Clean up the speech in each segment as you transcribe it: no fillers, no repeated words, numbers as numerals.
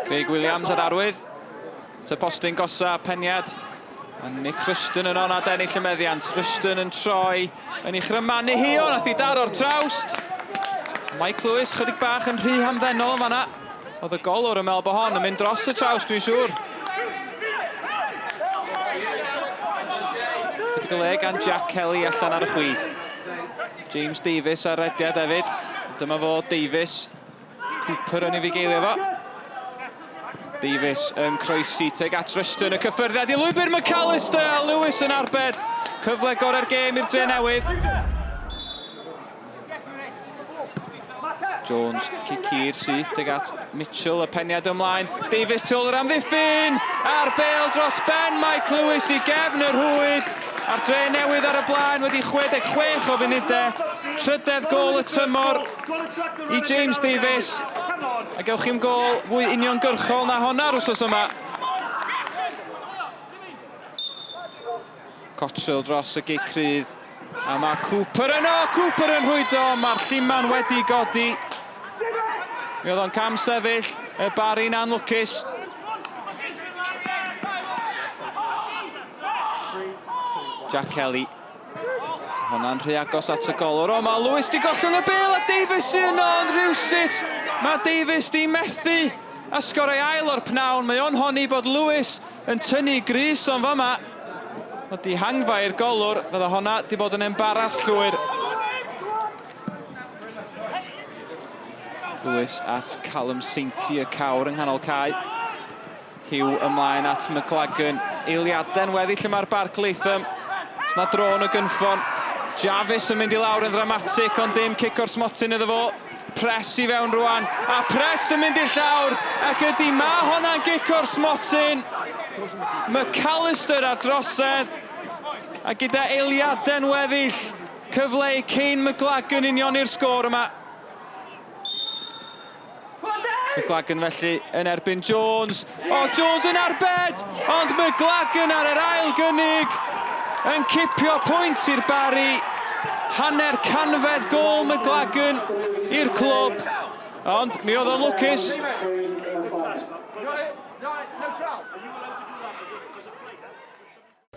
Craig Williams ar arwydd. Ta postyn gosa Peniad. A Nick Rushton yn ona ennill y meddiant. Rushton yn troi yn ei chrymanu hi o, nath i daro'r trawst. Mike Lewis chydig bach yn rhy hamddenol yn fanna. Oedd y golwr yn meddwl bod hon yn mynd dros y trawst, dwi'n siŵr. Chydig o le gan Jack Kelly allan ar y chwith. James Davies ar rediad hefyd. Dyma fo Davies. Cooper yn ei fugeilio fo. Davies yn croesi teg at Rushton, y cyffyrddiad i lwybr McAllister a Lewis yn arbed. Cyfle gorau'r gêm i'r Drenewydd. Jones, cic-hir syth teg at Mitchell, y Peniad ymlaen. Davies tu ôl yr amddiffyn. A'r bêl dros ben Mike Lewis i gefn yr hwyd. A'r Drenewydd ar y blaen wedi 66 o funudau. Trydedd gôl y tymor i James Davies. A gewch chi'm gôl fwy uniongyrchol na honna'r wsos yma. Cottrell dros y gicrydd. A mae Cooper Cooper yn rhwydo. Mae'r lliman wedi godi. Mi oedd o'n cam sefyll, y Barri'n anlwcus. Jack Kelly. Hwnna'n rhy agos at y golwr. O, mae Lewis di gollwng y bêl a Davies yn ond rhywsut. Mae Davies di methu a sgorau ail o'r pnawn. Mae o'n honni bod Lewis yn tynnu grys o'n fama. Mae di hangfa i'r golwr. Fydda honna di bod yn embaras llwyr. Lewis at Callum Sainty, y cawr yng nghanol cae. Hugh ymlaen at McLagan. Eiliadau'n weddill yma'r Barclaetham. Os na dro yn y gynffon. Jarvis yn mynd i lawr yn dramatic, ond dim cic o'r smotyn iddo fo. Press i fewn rwan, a Press yn mynd i'r llawr, ac ydy ma honna'n gic o'r smotyn. McAllister ar drosedd, a gyda eiliadau'n weddill, cyfle i Kane McLagan union i'r sgôr yma. McLagan felly yn erbyn Jones. O, Jones yn arbed, ond McLagan ar yr ail gynnig yn cipio pwynt i'r Barri. Hanner canfed gôl McLagan i'r clwb, ond mi oedd o'n lwcus.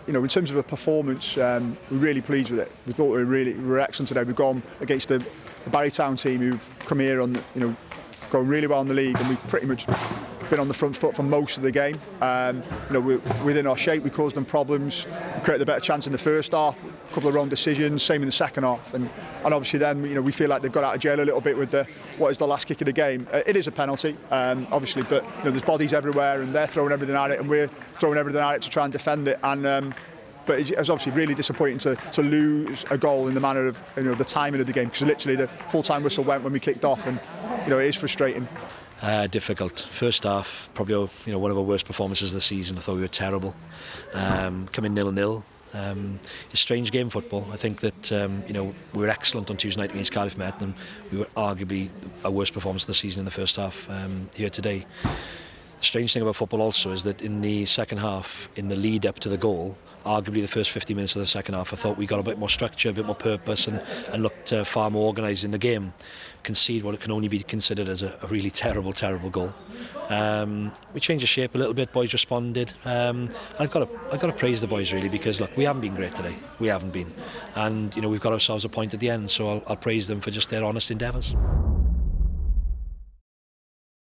You know, in terms of a performance, we're really pleased with it. We thought we were excellent today. We've gone against the Barry Town team who've come here on, going really well in the league, and we've pretty much been on the front foot for most of the game. We're within our shape, we caused them problems, we created a better chance in the first half, a couple of wrong decisions, same in the second half, and obviously then we feel like they've got out of jail a little bit with what is the last kick of the game. It is a penalty, obviously, but there's bodies everywhere and they're throwing everything at it and we're throwing everything at it to try and defend it. But it's obviously really disappointing to lose a goal in the manner of the timing of the game, because literally the full-time whistle went when we kicked off, and it is frustrating. Difficult. First half, probably one of our worst performances of the season. I thought we were terrible. Coming 0-0. It's a strange game, football. I think that we were excellent on Tuesday night against Cardiff Met, and we were arguably our worst performance of the season in the first half here today. The strange thing about football also is that in the second half, in the lead up to the goal, arguably the first 50 minutes of the second half, I thought we got a bit more structure, a bit more purpose, and looked far more organised in the game. Concede what can only be considered as a really terrible goal. We changed the shape a little bit. Boys responded. I've got to praise the boys really, because look, we haven't been great today. We haven't been, and we've got ourselves a point at the end. So I'll praise them for just their honest endeavours.